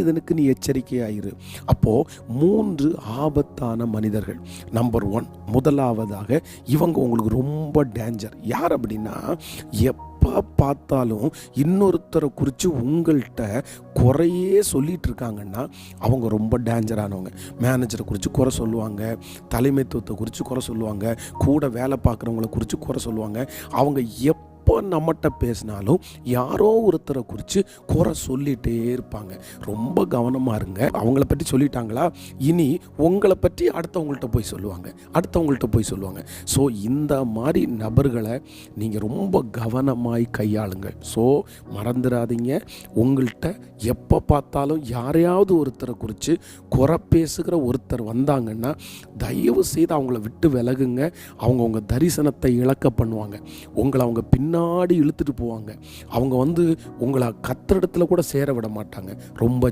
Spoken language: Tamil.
இதனுக்கு நீ எச்சரிக்கையாயிரு. அப்போ 3 ஆபத்தான மனிதர்கள். நம்பர் 1, முதலாவதாக இவங்க உங்களுக்கு ரொம்ப டேஞ்சர். யார் அப்படின்னா, எப்போ பார்த்தாலும் இன்னொருத்தரை குறித்து உங்கள்கிட்ட குறையே சொல்லிட்டு இருக்காங்கன்னா அவங்க ரொம்ப டேஞ்சரானவங்க. மேனேஜரை குறித்து குறை சொல்லுவாங்க, தலைமைத்துவத்தை குறித்து குறை சொல்லுவாங்க, கூட வேலை பார்க்குறவங்கள குறித்து குறை சொல்லுவாங்க. அவங்க எப்போ நம்மகிட்ட பேசினாலும் யாரோ ஒருத்தரை குறித்து குறை சொல்லிகிட்டே இருப்பாங்க. ரொம்ப கவனமாக இருங்க. அவங்கள பற்றி சொல்லிட்டாங்களா, இனி உங்களை பற்றி அடுத்தவங்கள்ட்ட போய் சொல்லுவாங்க. ஸோ இந்த மாதிரி நபர்களை நீங்கள் ரொம்ப கவனமாய் கையாளுங்கள். ஸோ மறந்துடாதீங்க, உங்கள்கிட்ட எப்போ பார்த்தாலும் யாரையாவது ஒருத்தரை குறித்து குறை பேசுகிற ஒருத்தர் வந்தாங்கன்னா தயவு செய்து அவங்கள விட்டு விலகுங்க. அவங்க உங்கள் தரிசனத்தை இழக்க பண்ணுவாங்க. உங்களை அவங்க பின்னாடி இழுத்துட்டு போவாங்க. அவங்க உங்களை கத்திரிடத்துல கூட சேர விட மாட்டாங்க. ரொம்ப